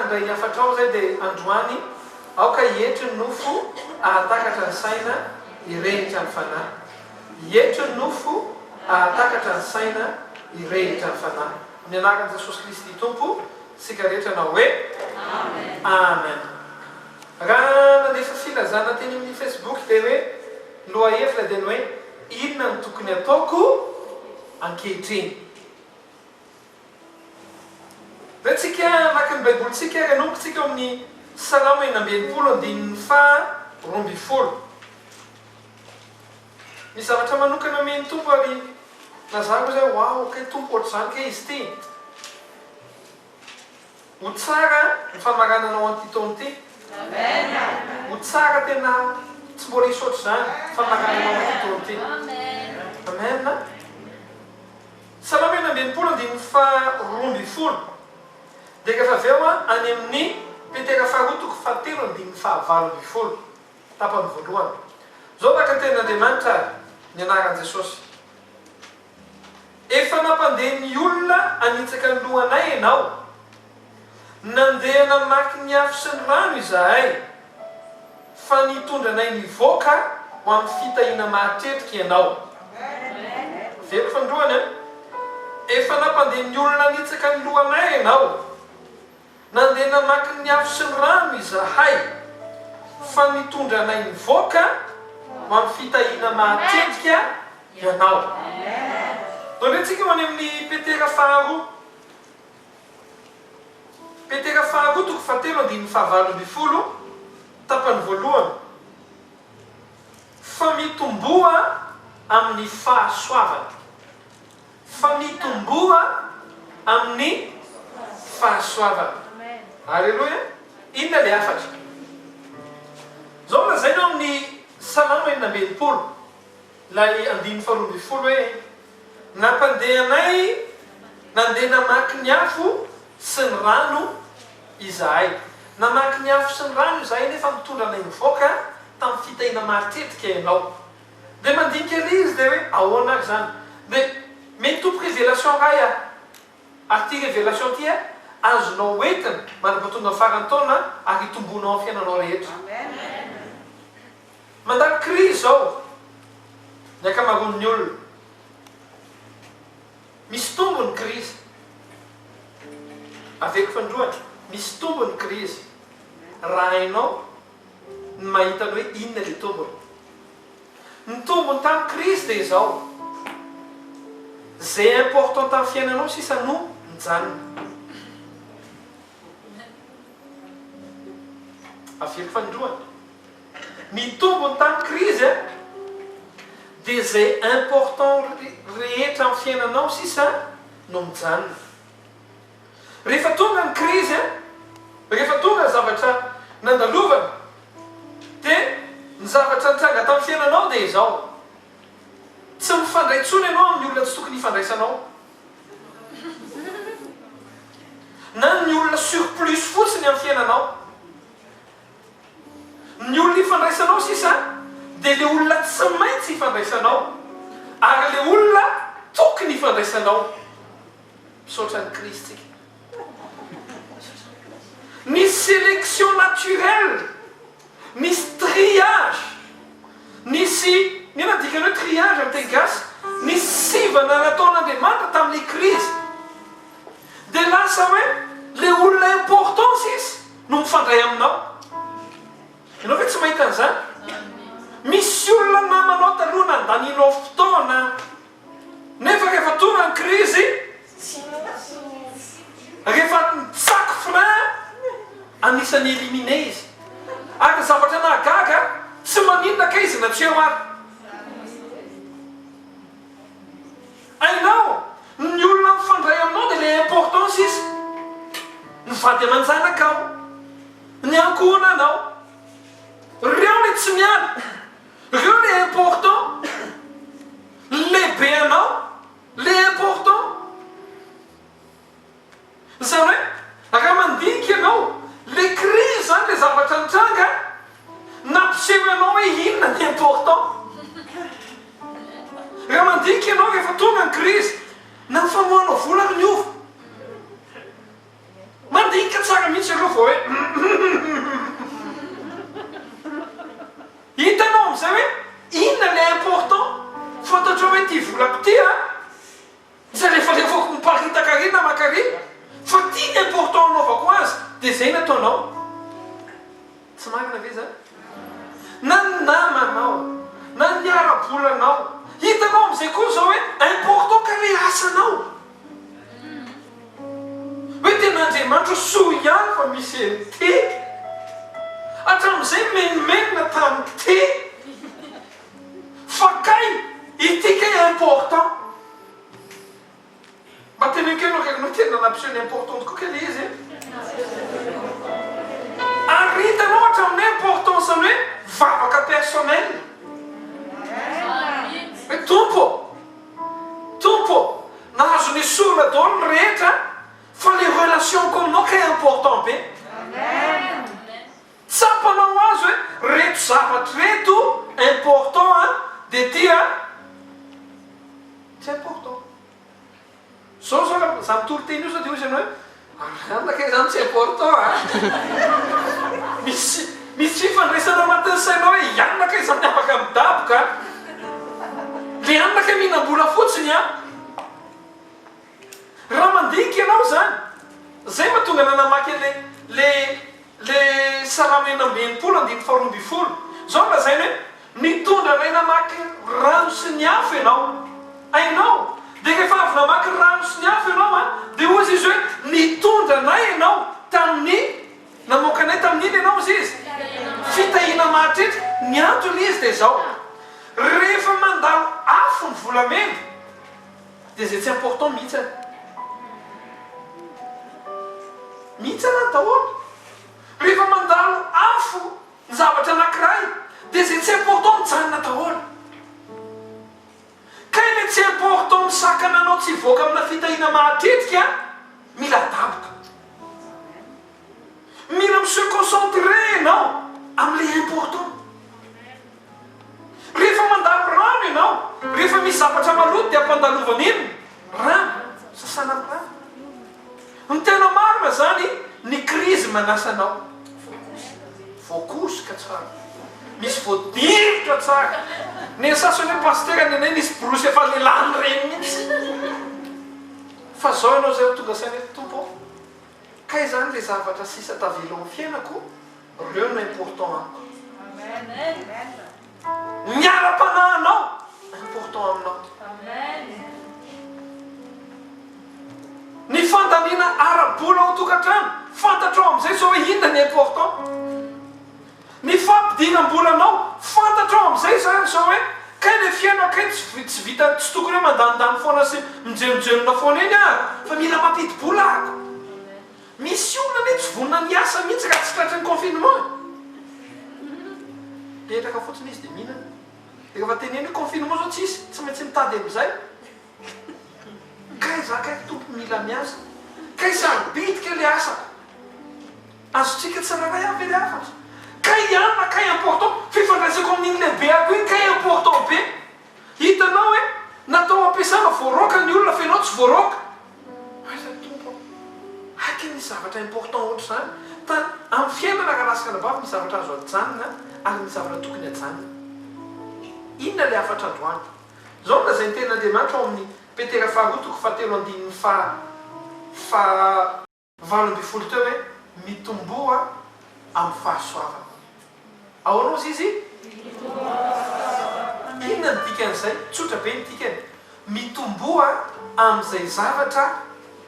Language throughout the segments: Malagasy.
ndray niafatra ao zay dia androany aoka hietry ny nofo ahatakatra ny saina irehitra ny fanahy. Hietry ny nofo ahatakatra ny saina irehitra ny fanahy. Ny anaran'i Jesosy Kristy Tompo sika rehetra na hoe amen. Raha nandefa filazana teny amin'ny Facebook dia hoe lohahevitra dia ny hoe inona ny tokony ataoko ankehitriny. Dia tsika maka ny baibolitsika renombotsika amin'ny Salamo 120:2. Misy zavatra manokana amin'ny Tompo ary nazako zay wow kay Tompo ohatr'izany kay izy ty. Ho tsara ny famarananao an'ity taona ity. Ho tsara tena tsy mbola hisy ohatr'izany famarananao an'ity taona ity. Amen. Salamo 120:2. Dia rehefa avy eo any amin'ny Petera faharoa toko 7:9. Tapany voalohany. Zao baka tenin'Andriamanitra ny anaran'i Jesosy. Efa nampandeha ny olona anitsaka ny lohanay ianao. Nandeha namaky ny afo sy ny rano izahay. Fa nitondranay nivoaka ho amin'ny fitahiana mahatretiky ianao. Veko fandroany. Efa nampandeha ny olona anitsaka ny lohanay ianao. Nandeha namaky ny afo sy ny rano izahay. Fa nitondranay nivoaka ho amin'ny fitahiana mahatretiky ianao. Donetsika ho any amin'ny Petera faharoa. Petera faharoa toko 7:9. Tapany voalohany. Fa mitomboa amin'ny fahasoavana. Fa mitomboa amin'ny fahasoavana. Alleluia. Inona le afatra? Zao lazay no amin'ny Salamo 120. Lay 1:2 hoe nampandehanay nandeha namaky ny afo sy ny rano izahay. Namaky ny afo sy ny rano izahay nefa mitondranay mivoaka tamin'ny fitahiana mahatretiky ianao. Dia mandinika ilay izy dia hoe ahoana ary zany. Dia mety tompo révélation ray ary ty révélation ty azonao entina manam-pahatonga farany taona ary hitombonao amin'ny fiainanao rehetra. Mandalo crise zao ny ankamaroan'ny olona. Misy tombony crise. Aveko fandroany. Misy tombony crise. Raha hainao ny mahita ny hoe inona le tombony. Ny tombony tamin'ny crise dia izao. Zay important tamin'ny fiainanao sisa no mijanona. Aveko fandroany. Ny tombony tamin'ny crise dia zay important rehetra amin'ny fiainanao sisa no mijanona. Rehefa tonga ny crise, rehefa tonga ny zavatra nandalovana, dia ny zavatra nitranga tamin'ny fiainanao dia izao. Tsy mifandray intsony ianao amin'ny olona tsy tokony hifandraisanao. Na ny olona surplus fotsiny amin'ny fiainanao. Ny olona hifandraisanao sisa dia le olona tsy maintsy hifandraisanao. Ary le olona tokony hifandraisanao. Misaotra ny Kristy. Misy sélection naturelle. Misy triage. Misy nina dikany hoe triage amin'ny teny gasy. Misy sivana nataon'Andriamanitra tamin'ny crise. Dia lasa hoe le olona important sisy no mifandray aminao. Ianao ve tsy mahita an'izany? Misy olona namanao taloha nandaninao fotoana. Nefa rehefa tonga ny crise, rehefa tsako frein, anisan'ny éliminé izy. Ary ny zavatra nahagaga tsy maninona ka izy na tsy eo ary. Ainao, ny olona mifandray aminao dia le importance izy. Ny vady aman-janakao, ny ankohonanao. Reo le tsy miala. Reo le important. Lehibe anao, le important. Zany hoe, raha mandinika ianao, le crise zany le zavatra nitranga, nampiseho ianao hoe inona ny important. Raha mandinika ianao rehefa tonga ny crise, na ny famohanao vola ary ny ovo. Mandinika tsara mihitsy mihitsy aloha vao hoe hitanao am'izay hoe inona le important fantatra hoe ty volako ty zay lefalefako miparitaka makary fa ty ny important anaovako azy dia zay nataonao tsy marina ve zany na ny namanao na ny ara-bolanao hitanao am'izay koa zao hoe important ka le asanao hoe ten'Andriamanitra soa ihany fa misy eny ty hatramin'izay menimenina tamin'ny ty fa kay ity kay important mba tenenkenao kagnao tena nampiseho important koa kely izy ary hitanao hatramin'ny importance any hoe vavaka personnel hoe tompo nahazo ny sola daolo ny rehetra fa les relations kominao kay important be tsapanao azy hoe reto zavatra reto important dia tia tsy important zao za mitoro teny io sao dia ozy ianao hoe anakay zany tsy important misy fifandraisana anatin'ny sainao hoe ianakay zany afaka midaboka le anakay mihinam-bola fotsiny raha mandinika ianao zany zay mahatonga nanamaky le salamy enambenimpolo andiny faharoambifolo zao lazainy hoe mitondra anay namaky rano sy ny afo ianao ainao dia rehefa avy namaky rano sy ny afo ianao dia ozy izy hoe nitondra anay ianao tamin'ny namoaka anay tamin'iny ianao izy izy fitahina mahatrehitra ny antony izy dia zao rehefa mandalo afo ny volamena dia zay tsy important mihitsy mihitsy ana ny daholo rehefa mandalo afo ny zavatra anankiray dia zay tsy important mijanona daholo kay le tsy important misakana anao tsy voaka amina fitahina mahatritrika mila daboka mila mise concentré ianao am'le important rehefa mandalo rano ianao rehefa misy zavatra maloto dia ampandalovana iny rano sasana ny rano ny tena marina zany ny krizy manasanao voakosika tsara misy voadivitra tsara ny sasany hoe paster ny anay nisy borosy efa lelany reny mihitsy fa zao ianao zay tonga saina tompo kay zany le zavatra sisa tavelo amin'ny fiainako reo no important amiko miara-panahinao important aminao ny fandaniana ara-bola ao tokantrano fantatrao am'izay zao hoe inona ny important ny fampidinam-bolanao fantatrao am'izay zany zao hoe kay le fiainao kay tsy vita tsy tokony hoe mandanindany foana sy mijelojelona foana eny fa mila mampidi-bola ako misy olona ny tsy vonina ny asa mihitsy raha tsy tratry ny confinement petraka fotsiny izy dia mihinana dia rehefa teneny confinement zao tsisy tsy maintsy mitady am'izay kay za kay tompo mila miasa kay sarobitika le asako azotsika tsiraray avy le afatra kay iana kay important fifandraisako amin'iny lehibe ako iny kay important be hitanao hoe natao ampiasana voaroka ny olona fenao tsy voaroka tompo haky misy zavatra important ohatra zany amin'ny fiainana rahalasika nabavy misy zavatra azo ajanona ary misy zavatra tokony ajanona inona le afatra androany zao lazay ny ten'Andriamanitra ao amin'ny Petera faharotoko fatelo andininy valo-ambifolo teo hoe mitomboa amin'ny fahasoavana ahoanao izy inona ny dikan'izay tsotra be ny dikany mitomboa amin'izay zavatra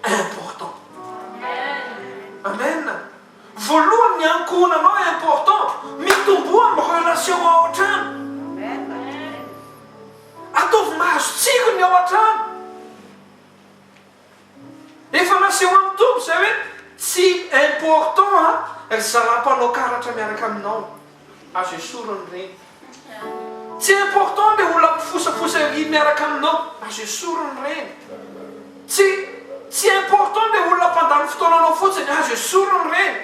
important amen voalohany ny ankohonanao important mitomboa amin'ny relation ao an-trano ataovy mahazo tsiro ny ao an-trano efa naseho amin'ny tompo zay hoe tsy important ry zala-panao karatra miaraka aminao azo esorony reny tsy important le olona mpifosafosa ry miaraka aminao azo esorony reny tsy important le olona mpandalo fotoananao fotsiny azo esorony reny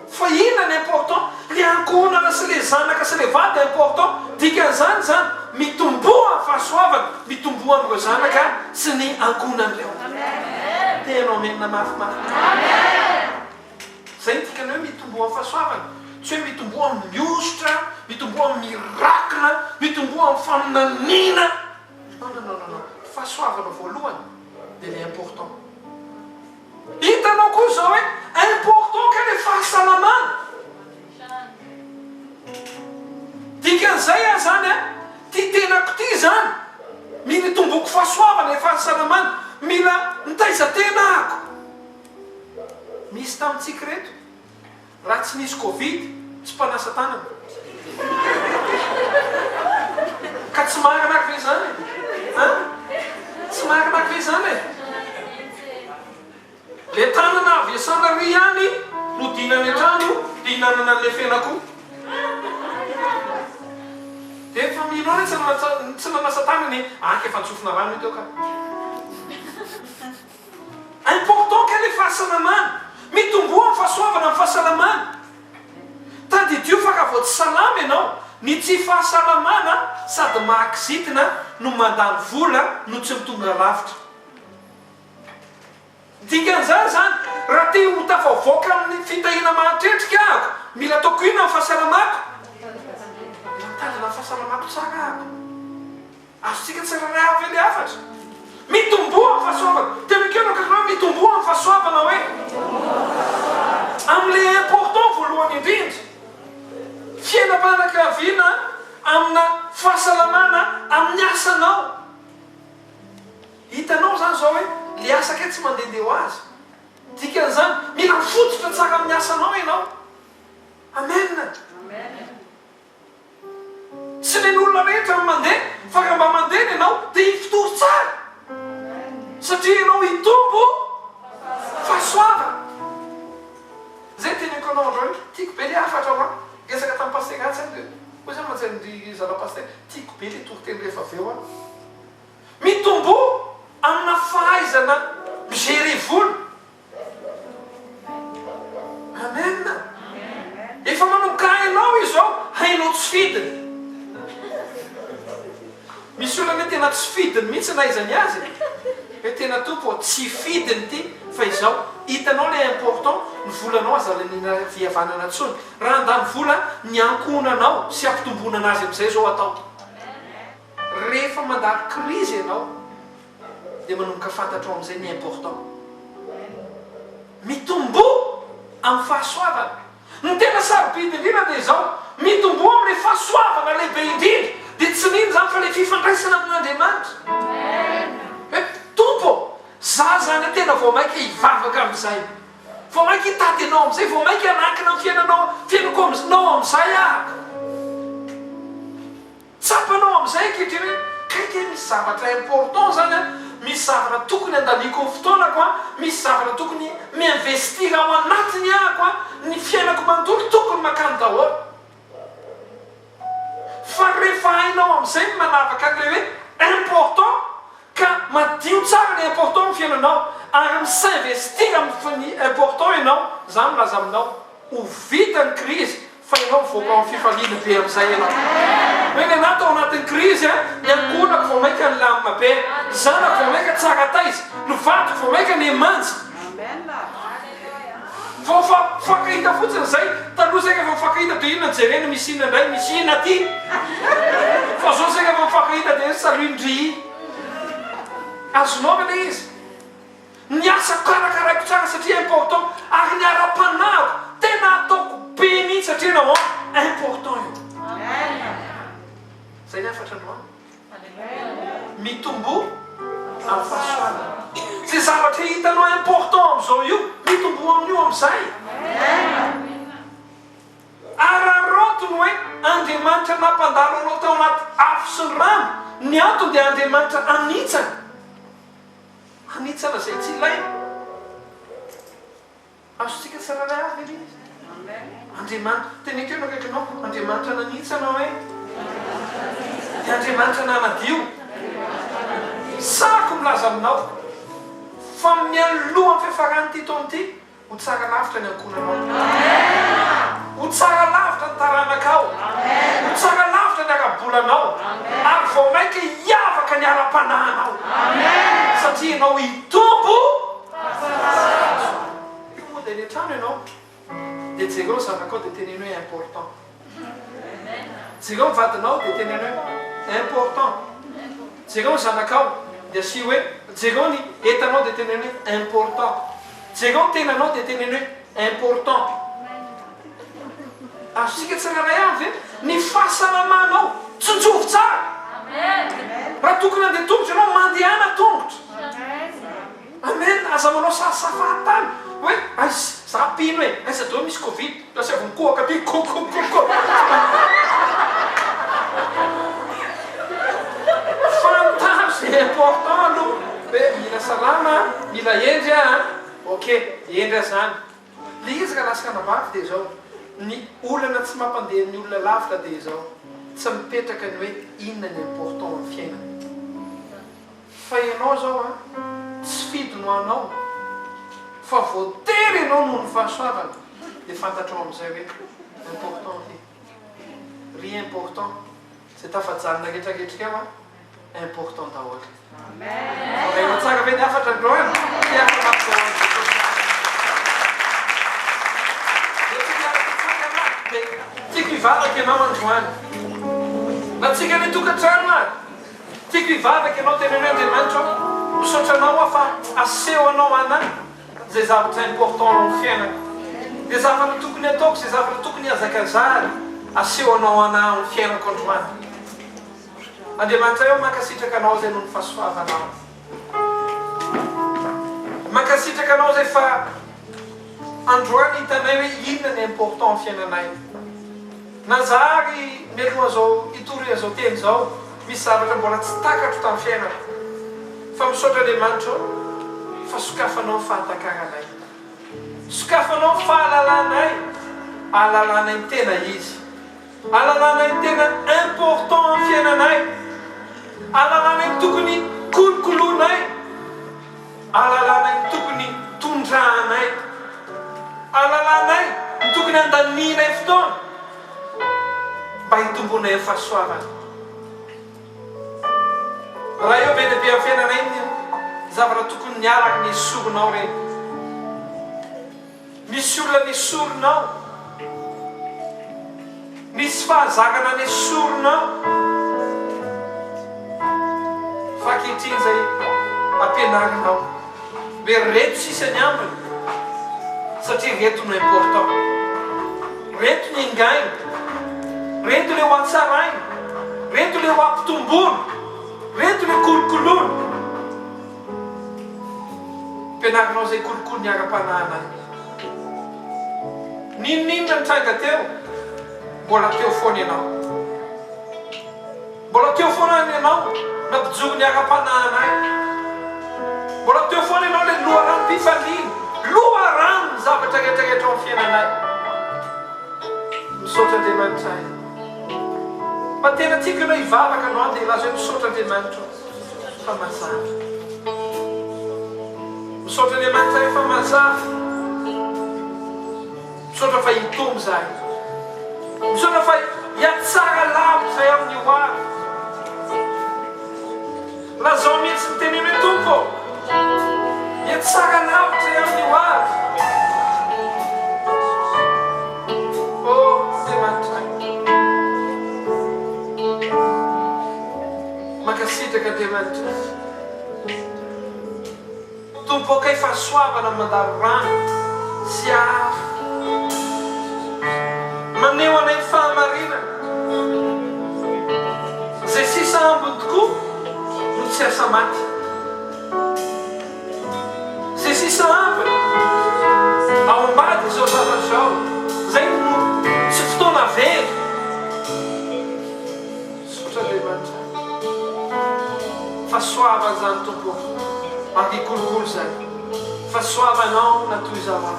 fa inona ny important le ankohonana sy le zanaka sy le vady important dikan'izany zany mitomboa fahasoavana mitomboa amin'ireo zanaka sy ny ankohonan'ireo tenao menina mafimafy zay tikany hoe mitomboa amin'ny fahasoavana tsy hoe mitomboa amin'ny miositra mitomboa amin'ny miracle mitomboa amin'ny faminaniana non fahasoavana voalohany dia le important hitanao koa zao hoe important ka le fahasalamana dikan'izay a zany a ty tenako ty zany mila tomboko fahasoavana e fahasalamana mila nitaizatena ako misy tamintsika reto raha tsy nisy covid tsy mpanasa tanana ka tsy mahanaky ve zany tsy mahanaky ve zany le tanana avy asana ry any no dinany atrano dia hinanana an'le fenako dia efa mino hoe tsy nanasa tanany anka efa ntsofina rano io teo ka important ka le fahasalamana mitomboa amin'ny fahasoavana amin'ny fahasalamana tadidio fa ka vao tsy salama ianao ny tsy fahasalamana sady mahakizitina no mandany vola no tsy mitonga lavitra dikan'izany zany raha te ho tafavoaka amin'ny fitahina mahatretrika ako mila ataoko ina amin'ny fahasalamako mitandrina fahasalamako tsara ako azontsika tsiraray avy le afatra mitomboa amin'ny fahasoavana tenakena kakao mitomboa amin'ny fahasoavana hoe amin'le important voalohany indrindra fiainam-panankaviana amina fahasalamana amin'ny asanao hitanao zany zao hoe le asa ke tsy mandehandeha ho azy dikan'izany mila mifototra tsara amin'ny asanao ianao amen tsy nen'olona rehetra mandeha fa raha mba mandeha ianao dia hifitory tsara satria ianao hitombo fahasoavana zay teneko anao andro hoe tiako be le afatra ao a gesaka tamin'ny paster atsy any koa zany mantsy zana-paster tiako be le toriteny rehefa avy eo a mitombo amina fahaizana migerer vola amen efa manomboka hainao izy ao hainao tsy fidiny misy olona hoe tena tsy fidiny mihitsy naizany azy hoe tena tompo tsy fidiny ty fa izao hitanao le important ny volanao aza lenina fihavanana tsony raha andany vola ny ankonanao sy ampitombonana azy amin'izay zao atao rehefa mandalo krizy ianao dia manomboka fantatro amin'izay ny important mitombo amin'ny fahasoavana ny tena sarobidy indrindra dia zao mitombo amin'le fahasoavana lehibe indrindra dia tsy nino zany fa le fifandraisana amin'Andriamanitra hoe tompo za zany tena vao mainka hivavaka amin'izay vao mainka hitady anao amin'izay vao mainka hanakina amin'ny fiainako aminao amin'izay ahako tsapanao amin'izay ankehitriny hoe kaiky misy zavatra important zany a misy zavatra tokony andaniako ny fotoanako a misy zavatra tokony miinvestira ao anatiny ahako a ny fiainako manontolo tokony makany daholo fa rehefa hainao amin'izay manavaka an'le hoe important ka madio tsara ny important ny fiainanao ary misinvestira amin'ny important ianao zany milaza aminao ho vita ny krizy fa ianao mivoaka amin'ny fifaliana be amin'izay ianao hoe ny anahy tao anatin'ny krizy a ny ankonako vao mainka ny lamina be zanako vao mainka tsara taiza ny vatiko vao mainka ny manja vao fakahita fotsiny zay taloha zay efa fakahita dia inona jerena misy inona indray misy ina ty fa zao zay efa fakahita dia saluindry azonao vele izy ny asa karakaraiko tsara satria important ary ny ara-panako tena ataoko be mihitsy satria nao important io zay ny afatra androany mitombo amin'ny fahasoavana zay zavatra hitanao important amin'izao io mitombo amin'io amin'izay ararotony hoe Andriamanitra nampandalo anao tao anaty afo sy ny rano ny antony dia Andriamanitra anitsana anitsana zay tsy ilaina azontsika tsiraray avy ele izy Andriamanitra tenekeo no akaikinao Andriamanitra nanitsana hoe dia Andriamanitra nanadio sako milaza aminao fa mialohan'ny fiafarany ty taony ty ho tsara lavitra ny ankonanao ho tsara lavitra ny taranakao ho tsara lavitra ny arabolanao ary vao mainka hiavaka ny ara-panahanao satria ianao hitombo io moa dia ny antrano ianao dia jereo zanakao dia teneny hoe important jereo mivatinao dia teneny hoe important jereo zanakao dia si hoe jereo ny etanao dia teneny hoe important jereo tenanao dia teneny hoe important azosika tsiraray avy ny fahasalamanao tsonjovy tsara raha tokony andeha tongotra anao mandehana tongotra amen aza manao safahatany hoe za pino hoe aiza deo misy covid lasa vonikohaka ty kokokoko fantasy important aloha hoe mila salama mila endry ok endry zany le izy ka lasaka anavavy dia zao ny olana tsy mampandeha ny olona lavitra dia zao tsy mipetraka ny hoe inona ny important amin'ny fiainana fa ianao zao tsy fidy no anao fa voatery ianao noho ny fahasoavana dia fantatrao amin'izay hoe important ry important zay tafajanona rehetrarehetra eo important daholo rehefa tsara ve ny afatra androany tiako hivavaka ianao androany na tsika ny tokantrano tiako hivavaka ianao teneny Andriamanitra misaotra anao fa aseho anao anahy zay zavatra important amin'ny fiainako dia zavatra tokony ataoko zay zavatra tokony hazakazary aseho anao anahy amin'ny fiainako androany Andriamanitra eo mankasitraka anao zay noho ny fahasoavanao mankasitraka anao zay fa androany hitanay hoe inona ny important amin'ny fiainanay nanjary mialoha zao itory zao teny zao misy zavatra mbola tsy takatro tamin'ny fiainako fa misaotra Andriamanitra fa sokafanao fahatakananay sokafanao fahalalanay alalanay tena izy alalanay tena important amin'ny fiainanay alalanay tokony kolokolonay alalanay tokony tondrahanay alalanay tokony andaninay fotoana mba hitombonay amin'ny fahasoavana raha eo be dia be amin'ny fiainanay zavatra tokony niaraka ny soronao reny misy olona ny soronao misy fahazakana ny soronao fa ankehitriny zay ampianarinao hoe reto sisa ny ambiny satria reto no important reto ny ingainy reto le ho atsarainy reto le ho ampitombono reto le kolokolono ampianarinao zay kolokolo ny ara-panahinay ninninona nitranga teo mbola teo foana ianao mbola teo foana ianao nampijoro ny ara-panahinay mbola teo foana ianao le loharano-pifaliany loharano ny zavatra rehetrarehetra amin'ny fiainanay misaotra Andriamanitra fa tena tiako ianao hivavaka anao dia laza hoe misaotra Andriamanitra fa mazava misaotra Andriamanitra fa mazava misaotra fa hitombo zahay misaotra fa hiatsara lavitra zay amin'ny hoavy lazao mihitsy ny teneny hoe tompo hiatsara lavitra zay amin'ny hoavy Andriamanitra mankasitraka Andriamanitra tompo akay fahasoavana mandalo rano sy hafa maneho anay fahamarina zay sisa ambiny tokoa no tsy asa maty zay sisa ambiny ao ambady zao zavatra zao zay no tsy fotoana very sotra Andriamanitra fahasoavana zany tompo ary kolokolo zay fahasoavanao natoy zaho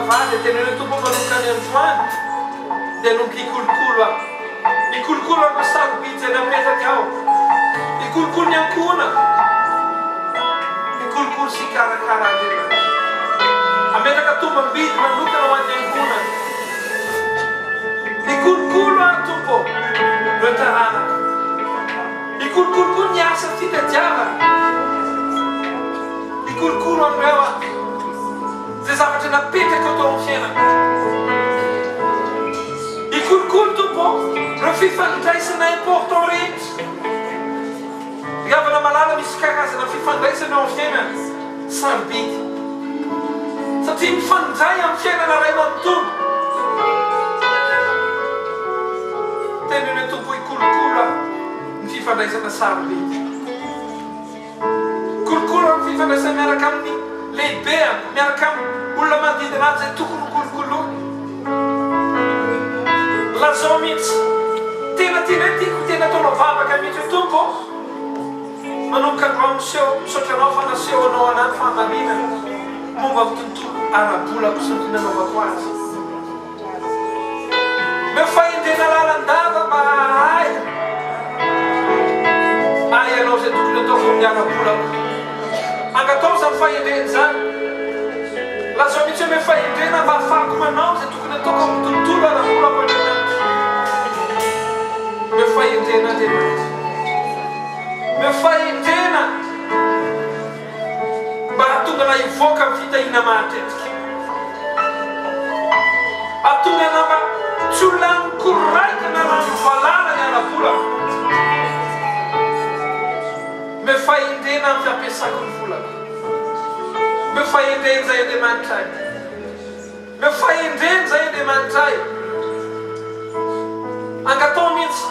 vavady tenenao tompo manokany androany dia no mikolokolo aho mikolokolo ao sarobidy zay napetraka ao mikolokolo ny ankona mikolokolo sy karakara Andriamanitra ametraka tombam-bidy manokana ho an'ny ankona mikolokolo aho tompo reo taranaka mikolokolo koa ny asa fitadiavana mikolokolo amreo aho zay zavatra napetraka atao amin'ny fiainana mikolokolo tompo reo fifandraisana important rehetra gavana malala misy karazana fifandraisana ao amin'ny fiainana sarobidy satria mifandray amin'ny fiainana ray manontolo tenene tompo hikolokolo ny fifandraisana sarobidy kolokolo amin'ny fifandraisana miaraka amin'ny lehibe miaraka amin'ny olona manodidina azy zay tokony kolokoloana lazao mihitsy tena tiako tena ataonao vavaka mihitsy tompo manomboka androany misaotra anao fa nasehoanao anaty fahamarinana momba amin'ny tontolo arabolako sy ny nanaovako azy mefaindrena lalandava mba ay anao zay tokony ataoko amin'ny arabolako angatao zany fahendreny zany lazao mihitsy hoe mefahendrena mba ahafahako manao zay tokony ataoko amin'ny tontolo arabolako Andriamanitra mefahendrena Andriamanitra mefahendrena mba hatonga na hivoaka amin'ny fitahina matetika hatonga na mba tsy olona nikoraika na rano valana ny arabolako mefahendrena amin'ny fampiasako ny volako mefahendreny zay Andriamanitra ay mefahendreny zay Andriamanitra ay angatao mihitsy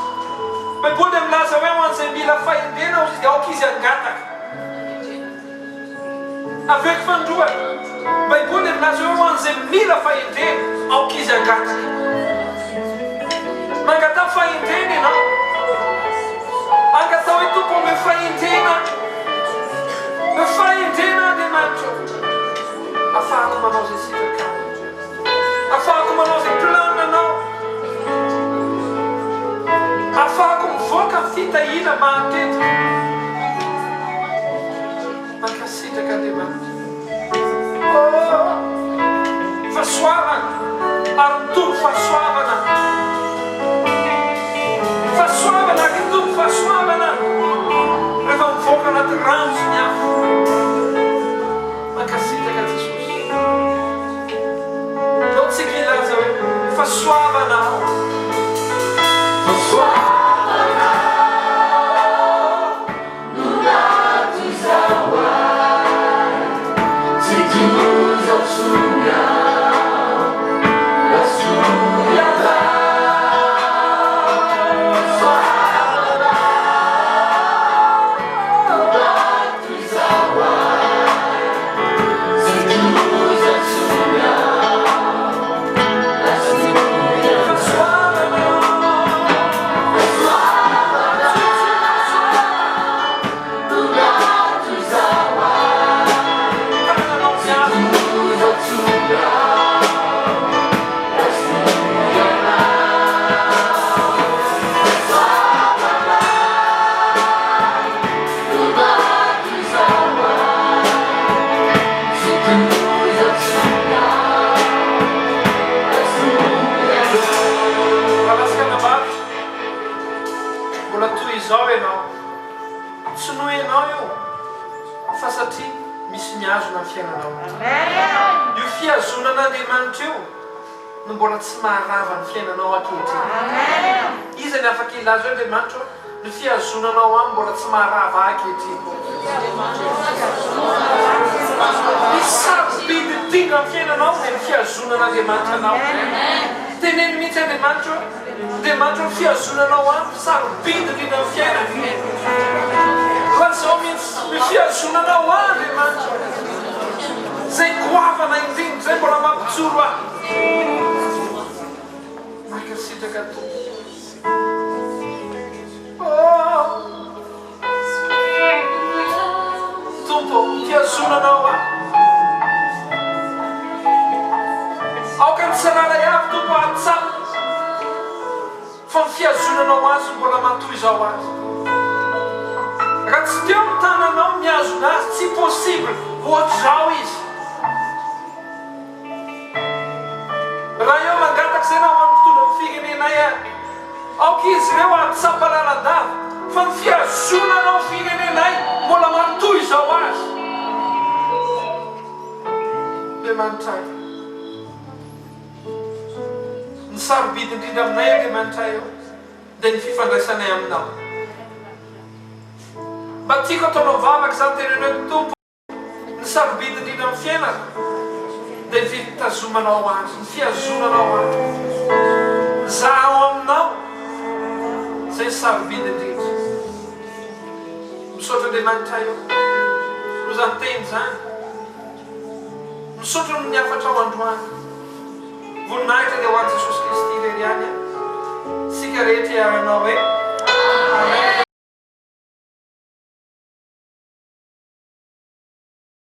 Baiboly milaza hoe ho an'izay mila fahendrena aoka izy angataka aveko fandroa Baiboly milaza hoe ho an'izay mila fahendrena aoka izy angataka mangata fahendrena ianao angatao hoe tompo mefahendrena Andriamanitra afahako manao zay sitraka afahako manao zay plananao afahako mivoaka fitahina matetika mankasitraka Andriamanitra fahasoavana ary mitombo fahasoavana ary mitombo fahasoavana rehefa mivoaka anaty rano sy ny afo mankasitraka Jesosy ao tsika ilaza hoe fahasoavana mbola tsy maharava ny fiainanao ankehitriny izy ny afaka ilaza hoe Andriamanitra ny fiazonanao any mbola tsy maharava ankehitriny misy sarobidy dinga ny fiainanao dia ny fiazonan'Andriamanitra anao teneny mihitsy Andriamanitra ny fiazonanao any sarobidy dinga ny fiainana lazao mihitsy ny fiazonanao any Andriamanitra zay goavana indrindra zay mbola mampijoro ahy makasitraka tompo fiazonanao ahy fiazonanao azy mbola matoy izao azy. Raha tsy teo amin'ny tananao miazona azy tsy possible ohatr'izao izy. Raha eo mangataka izay nao mampitondra amin'ny firenenay any, aoka izy ireo atsapalalandava fa ny fiazonanao firenenay mbola matoy izao azy. Andriamanitra ny sarobidy indrindra aminay Andriamanitra eo dia ny fifandraisanay aminao. Mba tiako ataonao vavaka izany tenenao Tompo, ny sarobidy indrindra amin'ny fiainana dia ny fitazomanao azy, ny fiazonanao azy. Zaho aminao izay sarobidy indrindra. Misaotra Andriamanitra eo no izany teny izany. Misaotra ny afatra ao androany. Voninahitra dia ho an'i Jesosy Kristy irery ihany. Sika rehetra hiaranao hoe Amen.